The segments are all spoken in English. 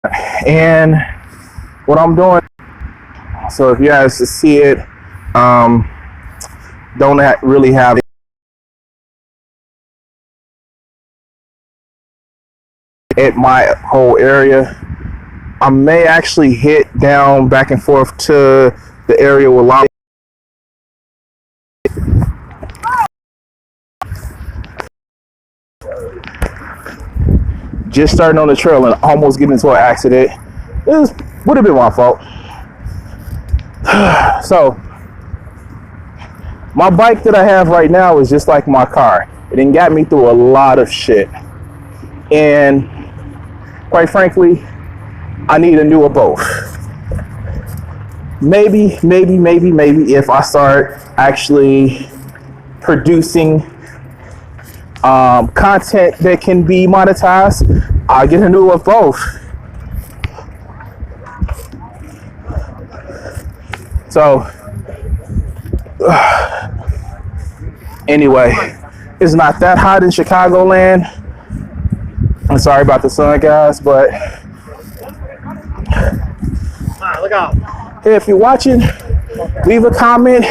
And what I'm doing, so if you guys to see it, don't really have at my whole area. I may actually hit down back and forth to the area with lava. Just starting on the trail and almost getting into an accident. Would have been my fault. So my bike that I have right now is just like my car. It done got me through a lot of shit. And quite frankly, I need a newer both. Maybe if I start actually producing content that can be monetized, I'll get a newer both. So anyway, it's not that hot in Chicagoland. I'm sorry about the sun, guys, but look out. Hey, if you're watching, leave a comment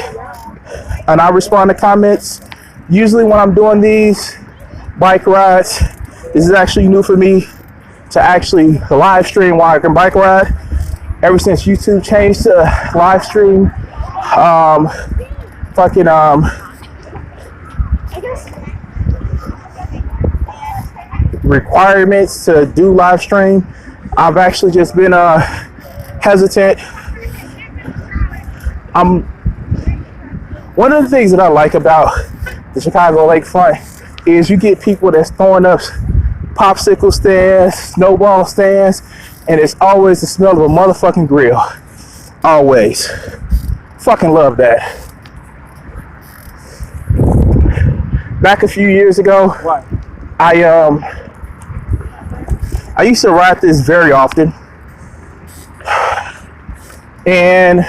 and I'll respond to comments. Usually when I'm doing these bike rides, this is actually new for me to actually live stream while I can bike ride. Ever since YouTube changed to live stream requirements to do live stream, I've actually just been hesitant. One of the things that I like about the Chicago Lakefront is you get people that's throwing up popsicle stands, snowball stands, and it's always the smell of a motherfucking grill. Always. Fucking love that. Back a few years ago, What? I used to ride this very often. And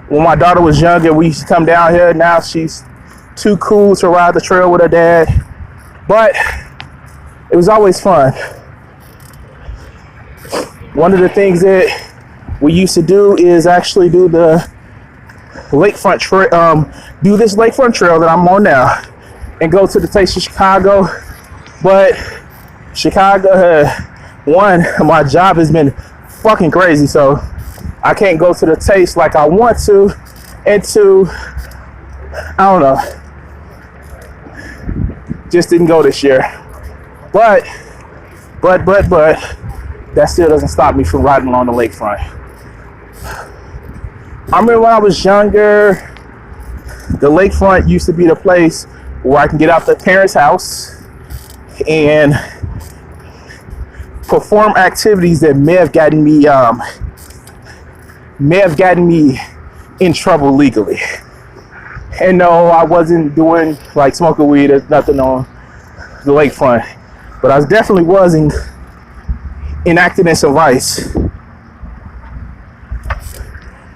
when my daughter was younger, we used to come down here. Now she's too cool to ride the trail with her dad. But it was always fun. One of the things that we used to do is actually do the lakefront trail, do this lakefront trail that I'm on now, and go to the Taste of Chicago. But Chicago, one, my job has been fucking crazy, so I can't go to the Taste like I want to, and two, I don't know, just didn't go this year. But that still doesn't stop me from riding along the lakefront. I remember when I was younger, the lakefront used to be the place where I can get out the parents' house and perform activities that may have gotten me in trouble legally. And no, I wasn't doing like smoking weed or nothing on the lakefront, but I definitely was enacting in some vice.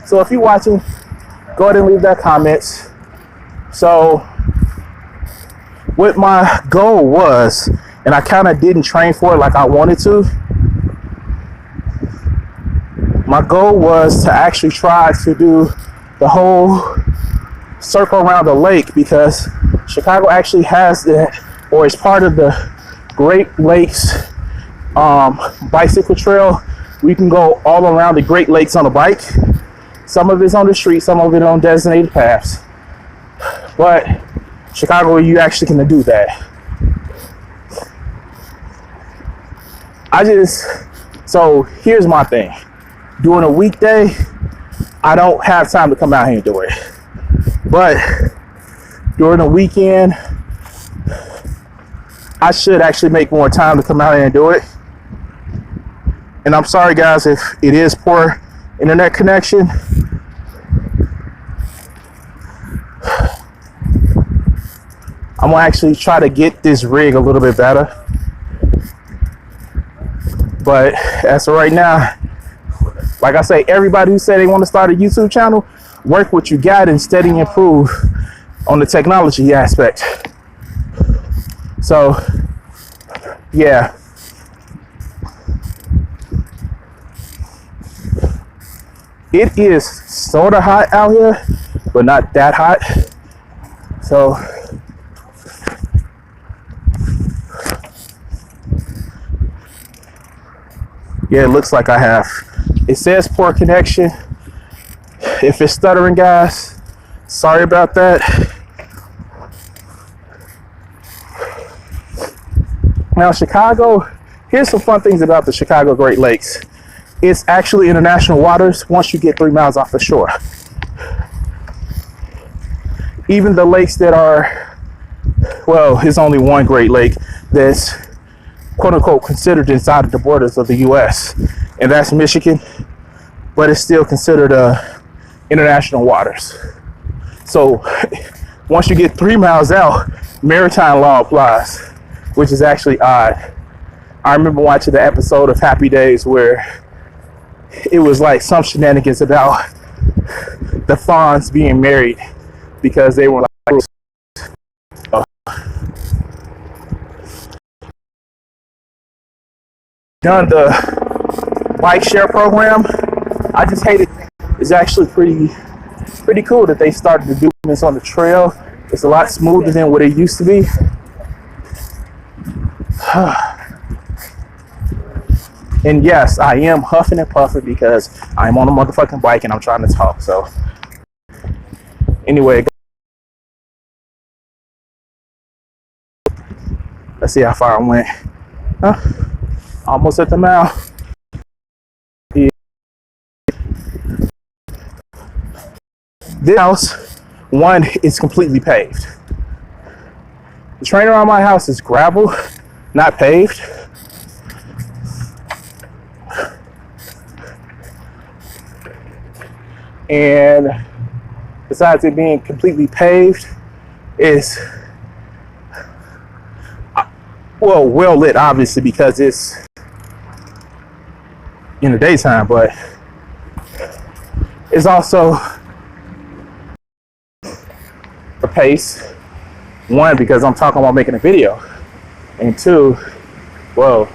So if you're watching, go ahead and leave that comments. So what my goal was, and I kind of didn't train for it like I wanted to, my goal was to actually try to do the whole circle around the lake, because Chicago actually has that, or is part of the Great Lakes bicycle trail. We can go all around the Great Lakes on a bike. Some of it's on the street, some of it on designated paths. But Chicago, you actually can do that. So here's my thing. During a weekday, I don't have time to come out here and do it. But during the weekend, I should actually make more time to come out here and do it. And I'm sorry guys if it is poor internet connection. I'm gonna actually try to get this rig a little bit better. But as of right now, like I say, everybody who said they want to start a YouTube channel, work what you got and steady improve on the technology aspect. So yeah, It is sort of hot out here, but not that hot. So yeah, it looks like I have. It says poor connection. If it's stuttering, guys, sorry about that. Now, Chicago, here's some fun things about the Chicago Great Lakes. It's actually international waters once you get 3 miles off the shore. Even the lakes that are, well, there's only one Great Lake that's quote unquote considered inside of the borders of the US, and that's Michigan, but it's still considered international waters. So once you get 3 miles out, maritime law applies, which is actually odd. I remember watching the episode of Happy Days where it was like some shenanigans about the Fonz being married because they were like done the bike share program. I just hate it. It's actually pretty cool that they started to do this on the trail. It's a lot smoother than what it used to be. And yes, I am huffing and puffing because I'm on a motherfucking bike and I'm trying to talk. So anyway, let's see how far I went. Almost at the mile. Yeah. This house, one, is completely paved. The train around my house is gravel, not paved. And besides it being completely paved, it's well lit, obviously, because it's in the daytime, but it's also a pace. One, because I'm talking about making a video, and two, well,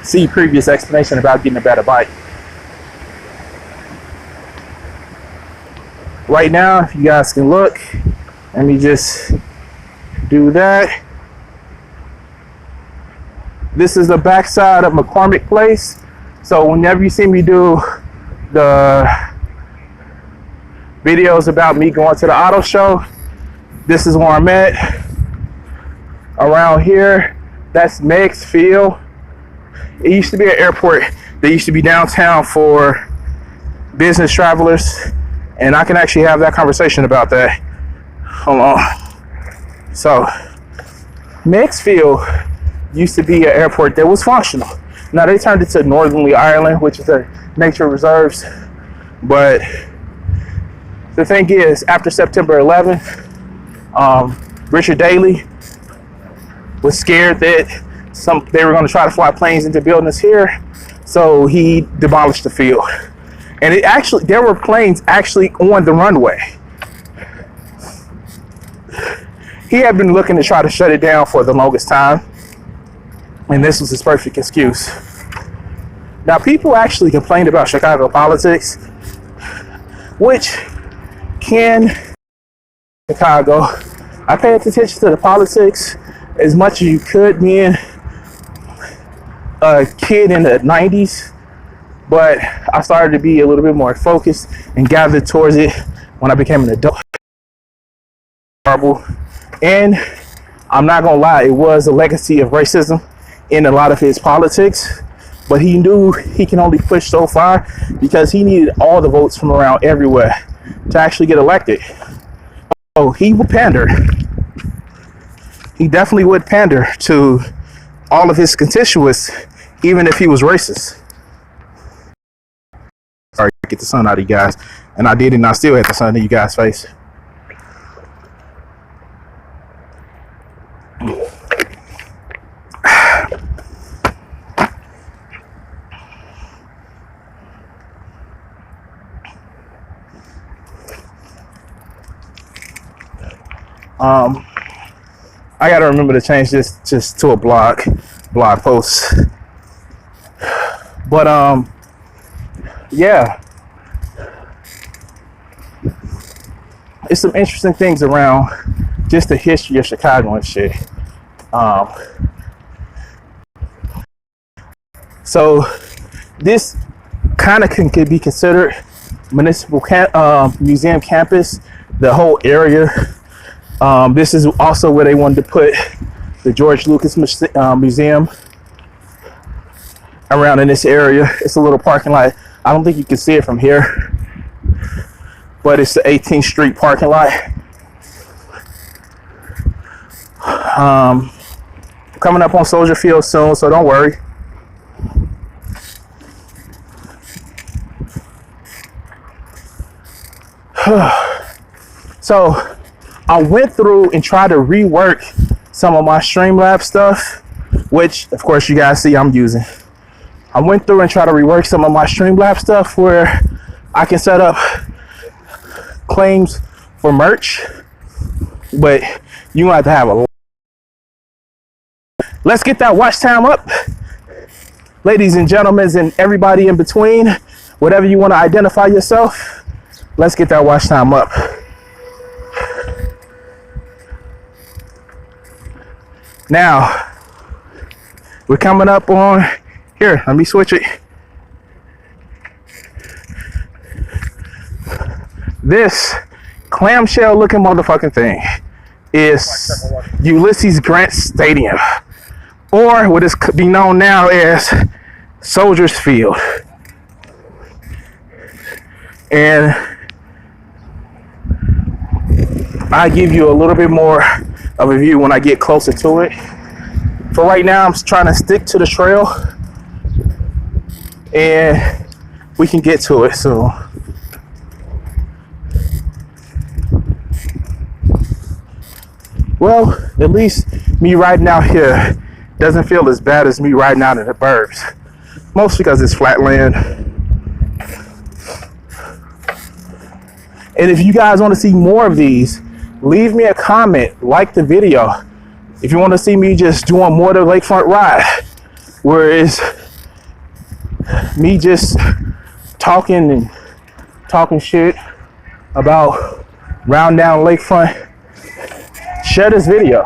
see previous explanation about getting a better bike. Right now, if you guys can look, let me just do that. This is the backside of McCormick Place. So whenever you see me do the videos about me going to the auto show, this is where I'm at. Around here, that's Meg's Field. It used to be an airport that used to be downtown for business travelers. And I can actually have that conversation about that. Hold on. So, Meg's Field used to be an airport that was functional. Now they turned it to Northernly Ireland, which is a nature reserves. But the thing is, after September 11th, Richard Daley was scared that they were going to try to fly planes into buildings here, so he demolished the field. And there were planes actually on the runway. He had been looking to try to shut it down for the longest time, and this was his perfect excuse. Now, people actually complained about Chicago politics, which Chicago. I paid attention to the politics as much as you could being a kid in the 90s. But I started to be a little bit more focused and gathered towards it when I became an adult. And I'm not gonna lie, it was a legacy of racism in a lot of his politics. But he knew he can only push so far because he needed all the votes from around everywhere to actually get elected. So he would pander. He definitely would pander to all of his constituents, even if he was racist. Sorry, get the sun out of you guys. And I did, and I still had the sun in you guys' face. I gotta remember to change this just to a blog post. But yeah, it's some interesting things around just the history of Chicago and shit. So this kind of could be considered municipal museum campus, the whole area. This is also where they wanted to put the George Lucas Museum around in this area. It's a little parking lot. I don't think you can see it from here, but it's the 18th Street parking lot. Coming up on Soldier Field soon, so don't worry. So I went through and tried to rework some of my Streamlabs stuff, which of course you guys see I'm using. I went through and tried to rework some of my Streamlabs stuff where I can set up claims for merch, but you have to have a. Let's get that watch time up, ladies and gentlemen, and everybody in between, whatever you want to identify yourself. Let's get that watch time up. Now, we're coming up on, here, let me switch it. This clamshell looking motherfucking thing is Ulysses Grant Stadium, or what is be known now as Soldiers Field. And I give you a little bit more of a view when I get closer to it. For right now, I'm trying to stick to the trail, and we can get to it soon. Well, at least me riding out here doesn't feel as bad as me riding out in the burbs. Mostly because it's flat land. And if you guys want to see more of these, leave me a comment, like the video. If you want to see me just doing more of the Lakefront Ride, where it's me just talking shit about round down Lakefront, share this video.